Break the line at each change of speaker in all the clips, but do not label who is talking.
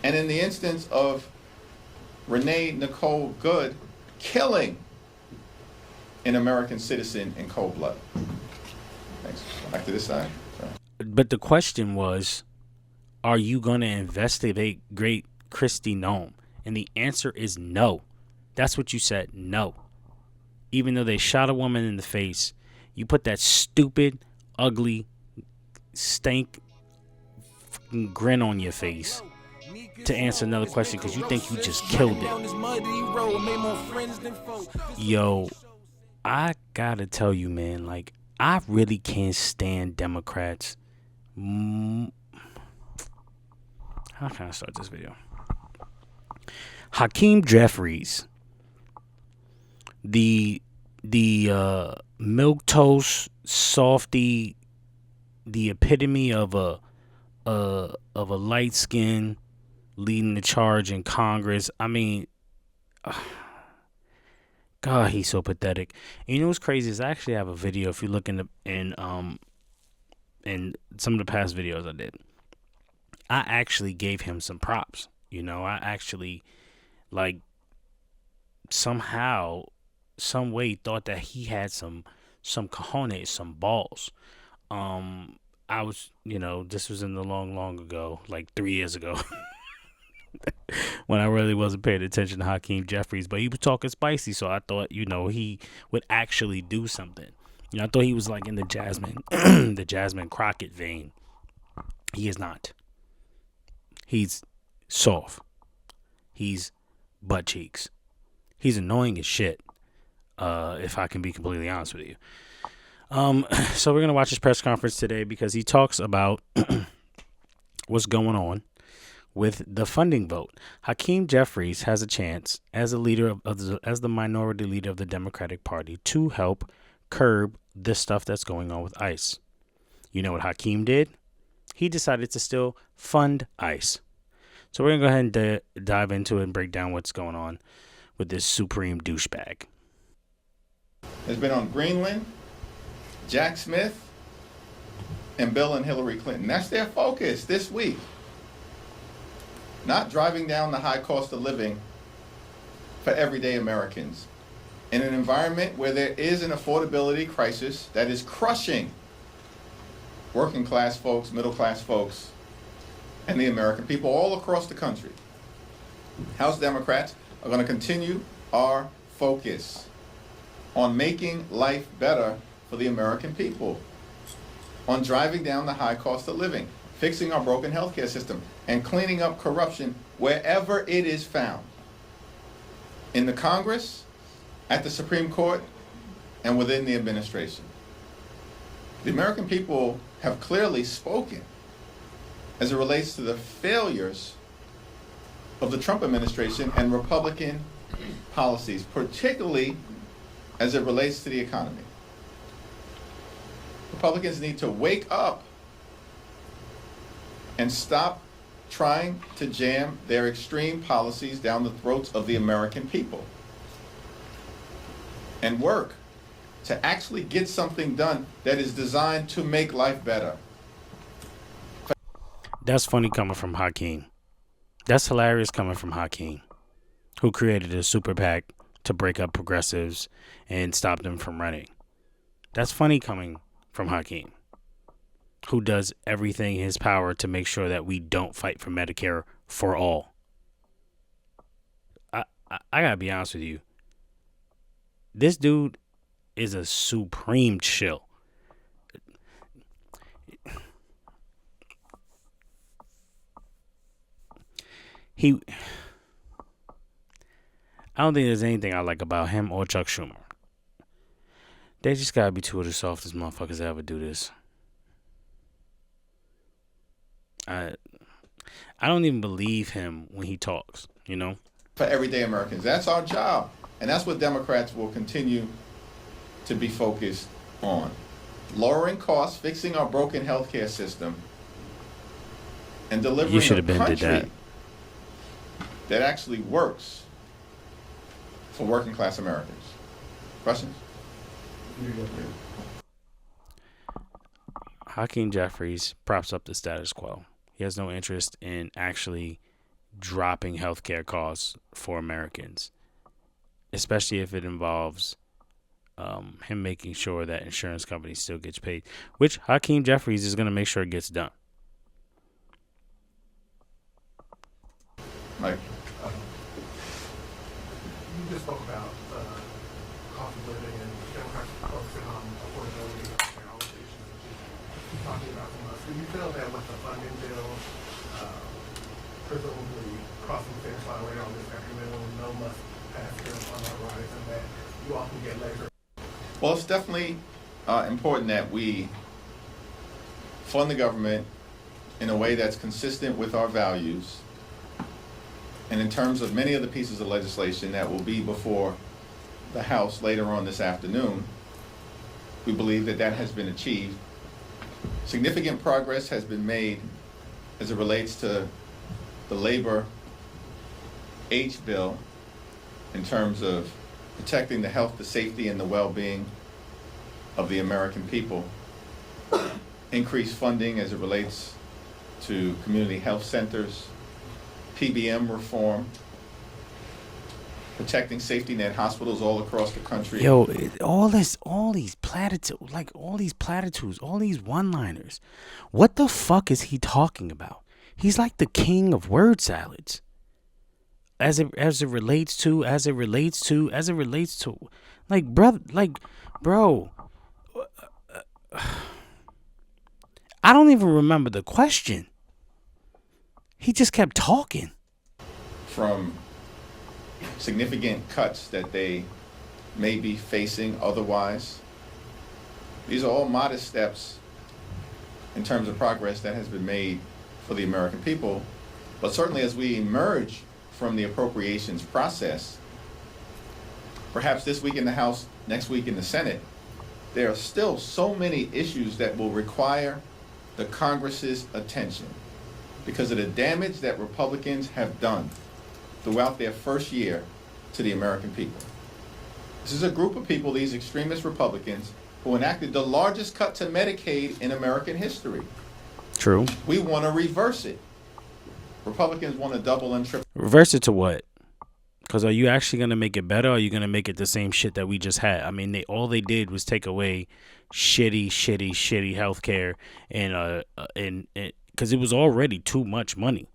And in the instance of Renee Nicole Good killing an American citizen in cold blood. Thanks. Back to this side. Sorry.
But the question was, are you going to investigate great Kristi Noem? And the answer is no. That's what you said, no. Even though they shot a woman in the face, you put that stupid, ugly, stank grin on your face to answer another question because you think you just killed it. Yo, I gotta tell you, man, like, I really can't stand Democrats. How can I start this video? Hakeem Jeffries, the milquetoast softy, the epitome of a light skin leading the charge in Congress. I mean, God, he's so pathetic. And you know what's crazy is I actually have a video. If you look in some of the past videos I did, I actually gave him some props. You know, I actually, like, somehow, some way thought that he had some cojones, some balls. I was, you know, this was in the long ago, like 3 years ago, when I really wasn't paying attention to Hakeem Jeffries, but he was talking spicy, so I thought, you know, he would actually do something. You know, I thought he was like in the Jasmine Crockett vein. He is not. He's soft. He's butt cheeks. He's annoying as shit. If I can be completely honest with you. So we're gonna watch his press conference today because he talks about what's going on with the funding vote. Hakeem Jeffries has a chance as a leader as the minority leader of the Democratic Party to help curb this stuff that's going on with ICE. You know what Hakeem did? He decided to still fund ICE. So we're gonna go ahead and dive into it and break down what's going on with this supreme douchebag.
Has been on Greenland, Jack Smith, and Bill and Hillary Clinton. That's their focus this week. Not driving down the high cost of living for everyday Americans in an environment where there is an affordability crisis that is crushing working class folks, middle class folks, and the American people all across the country. House Democrats are going to continue our focus on making life better for the American people, on driving down the high cost of living, fixing our broken healthcare system, and cleaning up corruption wherever it is found. In the Congress, at the Supreme Court, and within the administration. The American people have clearly spoken as it relates to the failures of the Trump administration and Republican policies, particularly as it relates to the economy. Republicans need to wake up and stop trying to jam their extreme policies down the throats of the American people and work to actually get something done that is designed to make life better.
That's funny coming from Hakeem. That's hilarious coming from Hakeem, who created a super PAC to break up progressives and stop them from running. That's funny coming from Hakeem, who does everything in his power to make sure that we don't fight for Medicare for all. I gotta be honest with you. This dude is a supreme chill. I don't think there's anything I like about him or Chuck Schumer. They just gotta be two of the softest motherfuckers that ever do this. I don't even believe him when he talks, you know?
For everyday Americans. That's our job. And that's what Democrats will continue to be focused on. Lowering costs, fixing our broken healthcare system, and delivering a country that actually works for working class Americans. Questions?
Hakeem Jeffries props up the status quo. He has no interest in actually dropping healthcare costs for Americans, especially if it involves him making sure that insurance companies still gets paid, which Hakeem Jeffries is going to make sure it gets done.
Like,
you just spoke about cost of living and Democrats focusing on affordability and all the issues that you're talking about from us. Do you feel that with the funding bill, presumably crossing the finish line later on this afternoon, no must pass here on the horizon, that you all can get later?
well, it's definitely important that we fund the government in a way that's consistent with our values. And in terms of many of the pieces of legislation that will be before the House later on this afternoon, we believe that that has been achieved. Significant progress has been made as it relates to the labor H bill in terms of protecting the health, the safety, and the well-being of the American people. Increased funding as it relates to community health centers, PBM reform, protecting safety net hospitals all across the country.
Yo, all these platitudes, all these one-liners. What the fuck is he talking about? He's like the king of word salads. As it relates to, like, bro. I don't even remember the question. He just kept talking.
From significant cuts that they may be facing otherwise. These are all modest steps in terms of progress that has been made for the American people. But certainly as we emerge from the appropriations process, perhaps this week in the House, next week in the Senate, there are still so many issues that will require the Congress's attention because of the damage that Republicans have done throughout their first year to the American people. This is a group of people, these extremist Republicans, who enacted the largest cut to Medicaid in American history.
True.
We want to reverse it. Republicans want to double and triple.
Reverse it to what? Because are you actually going to make it better, or are you going to make it the same shit that we just had? I mean, all they did was take away shitty healthcare and because it was already too much money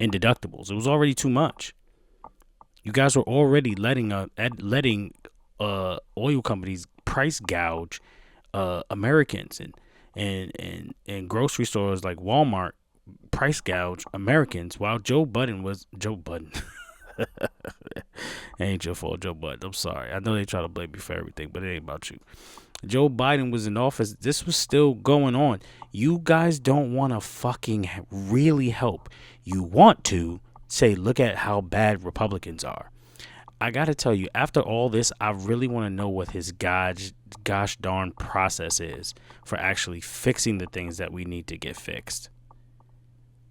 in deductibles. It was already too much. You guys were already letting oil companies price gouge Americans and grocery stores like Walmart price gouge Americans while Joe Budden. Ain't your fault, Joe Budden. I'm sorry. I know they try to blame you for everything, but it ain't about you. Joe Biden was in office. This was still going on. You guys don't want to fucking really help. You want to say, look at how bad Republicans are. I got to tell you, after all this, I really want to know what his gosh darn process is for actually fixing the things that we need to get fixed.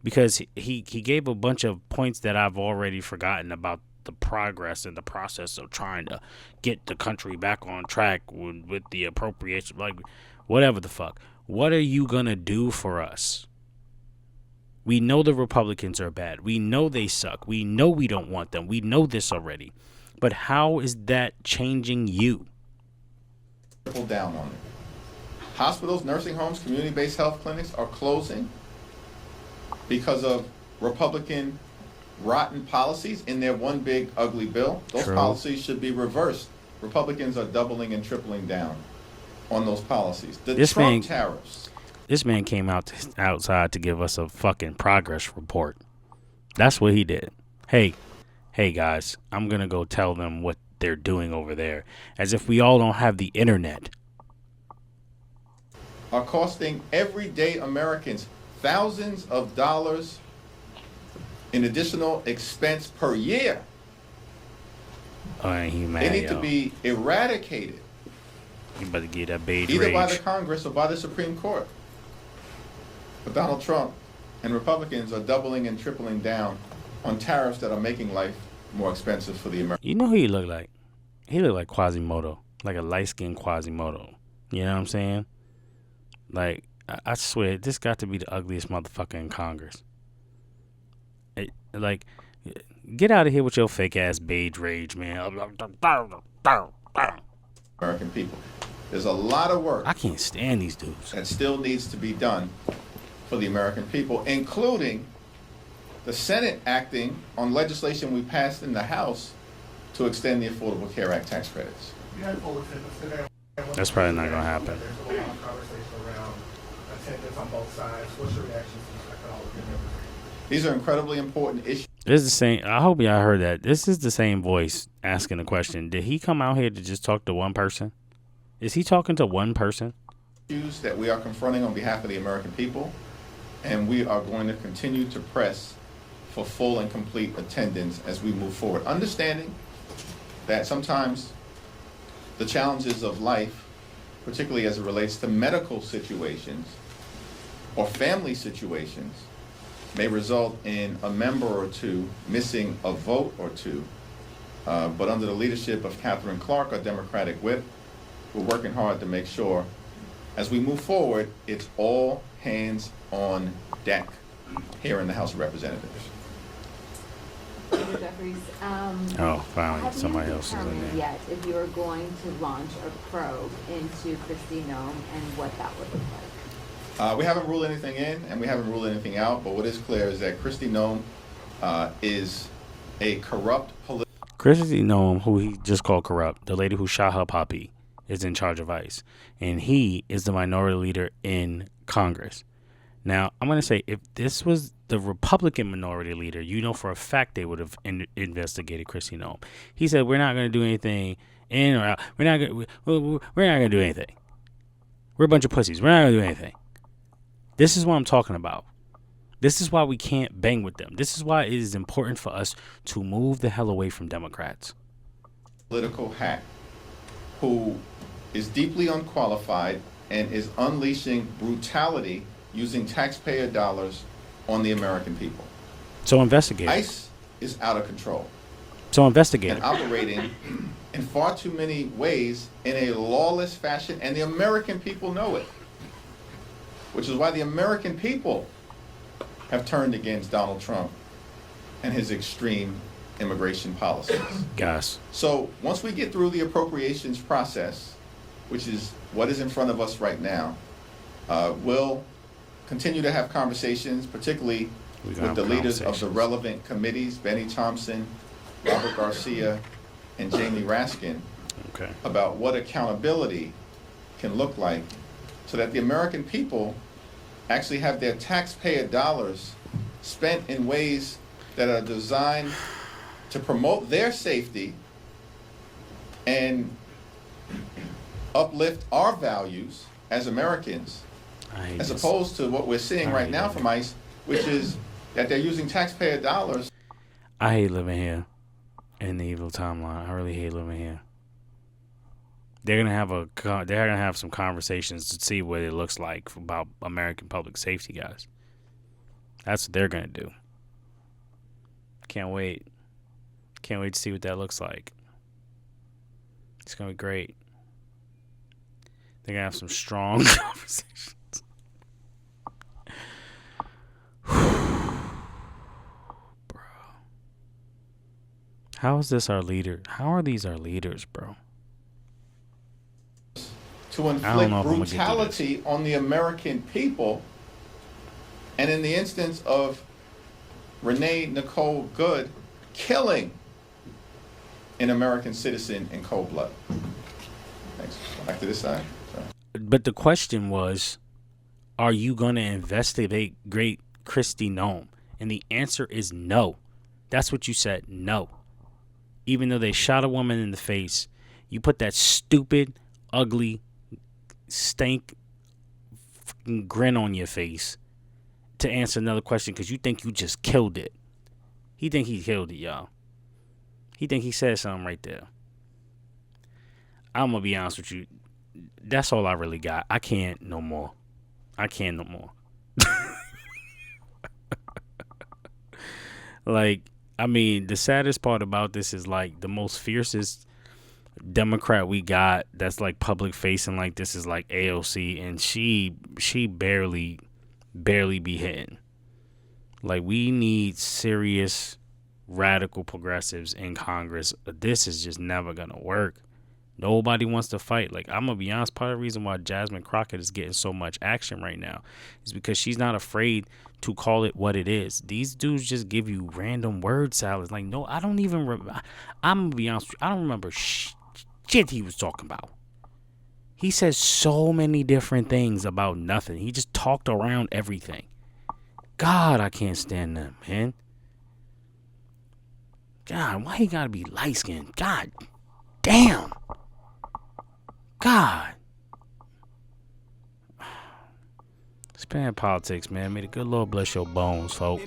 Because he gave a bunch of points that I've already forgotten about the progress and the process of trying to get the country back on track with the appropriation, like whatever the fuck. What are you going to do for us? We know the Republicans are bad. We know they suck. We know we don't want them. We know this already. But how is that changing you?
Triple down on it. Hospitals, nursing homes, community-based health clinics are closing because of Republican rotten policies in their one big ugly bill. Those
True.
policies should be reversed. Republicans are doubling and tripling down on those policies. The
This
Trump
man-
tariffs.
This man came outside to give us a fucking progress report. That's what he did. Hey guys, I'm going to go tell them what they're doing over there. As if we all don't have the internet.
Are costing everyday Americans thousands of dollars in additional expense per year.
Oh, ain't he mad,
They need
yo.
to be eradicated,
You better get that beige
either by the
rage.
Congress or by the Supreme Court. But Donald Trump and Republicans are doubling and tripling down on tariffs that are making life more expensive for the American.
You know who he looked like? He looked like Quasimodo. Like a light-skinned Quasimodo. You know what I'm saying? Like, I swear, this got to be the ugliest motherfucker in Congress. Like, Get out of here with your fake ass beige rage, man.
American people. There's a lot of work
I can't stand these dudes.
that still needs to be done for the American people, including the Senate acting on legislation we passed in the House to extend the Affordable Care Act tax credits.
You had full attendance today.
That's probably not gonna happen.
There's a lot of conversation around attendance on both sides. What's your reaction to the methodology?
These are incredibly important issues.
This is the same. I hope y'all heard that. This is the same voice asking the question. Did he come out here to just talk to one person? Is he talking to one person?
Issues that we are confronting on behalf of the American people, and we are going to continue to press for full and complete attendance as we move forward. Understanding that sometimes the challenges of life, particularly as it relates to medical situations or family situations, may result in a member or two missing a vote or two. But under the leadership of Catherine Clark, our Democratic whip, we're working hard to make sure as we move forward, it's all hands on deck here in the House of Representatives.
Mr. Jeffries,
Oh, finally,
have
somebody
you
else is in
determined
there.
yet if you are going to launch a probe into Kristi Noem and what that would look like?
We haven't ruled anything in and we haven't ruled anything out, but what is clear is that Kristi Noem is a corrupt political.
Kristi Noem, who he just called corrupt, the lady who shot her puppy, is in charge of ICE. And he is the minority leader in Congress. Now, I'm going to say, if this was the Republican minority leader, you know for a fact they would have investigated Kristi Noem. He said, we're not going to do anything in or out. We're not going to do anything. We're a bunch of pussies. We're not going to do anything. This is what I'm talking about. This is why we can't bang with them. This is why it is important for us to move the hell away from Democrats.
Political hack who is deeply unqualified and is unleashing brutality using taxpayer dollars on the American people.
So investigate.
ICE is out of control
So investigate.
and operating in far too many ways in a lawless fashion, and the American people know it, which is why the American people have turned against Donald Trump and his extreme immigration policies.
Guys.
So once we get through the appropriations process, which is what is in front of us right now, we'll continue to have conversations, particularly with the leaders of the relevant committees, Benny Thompson, Robert Garcia, and Jamie Raskin,
Okay.
about what accountability can look like so that the American people actually have their taxpayer dollars spent in ways that are designed to promote their safety and uplift our values as Americans, as opposed to what we're seeing right now from ICE, which is that they're using taxpayer dollars.
I hate living here in the evil timeline. I really hate living here. They're gonna have some conversations to see what it looks like about American public safety, guys. That's what they're gonna do. Can't wait. Can't wait to see what that looks like. It's gonna be great. They're gonna have some strong conversations. Bro. How is this our leader? How are these our leaders, bro?
To
I don't
inflict
know if I'm gonna get through
brutality on the American people. And in the instance of Renee Nicole Good killing an American citizen in cold blood. Thanks. Back to this side. Sorry.
But the question was, are you going to investigate great Kristi Noem? And the answer is no. That's what you said, no. Even though they shot a woman in the face, you put that stupid, ugly, stank fucking grin on your face to answer another question because you think you just killed it. He think he killed it, y'all. He think he said something right there. I'm going to be honest with you. That's all I really got. I can't no more. Like, I mean, the saddest part about this is like the most fiercest Democrat we got that's like public facing like this is like AOC, and she barely be hitting. Like, we need serious radical progressives in Congress. This is just never gonna work. Nobody wants to fight. Like, I'm gonna be honest, part of the reason why Jasmine Crockett is getting so much action right now is because she's not afraid to call it what it is. These dudes just give you random word salads. Like, no, I don't even I'm gonna be honest with you, I don't remember shit he was talking about. He says so many different things about nothing. He just talked around everything. God, I can't stand them, man. God, why he gotta be light skinned? God damn. God. Span politics, man. May the good Lord bless your bones, folks.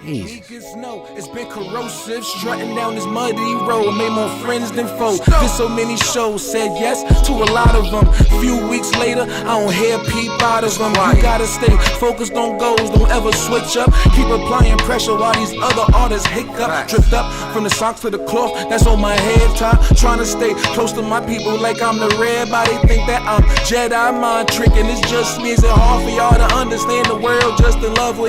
Jesus.
Niggas know it's been corrosive, strutting down this muddy road, made more friends than foes. Did so many shows, said yes to a lot of them. Few weeks later, I don't hear peep out of them. You gotta stay focused on goals, don't ever switch up. Keep applying pressure while these other artists hiccup. Drift up from the socks to the cloth, that's on my head top. Trying to stay close to my people like I'm the red body. Think that I'm Jedi mind tricking, it's just me. Is it hard for y'all to understand the world just in love with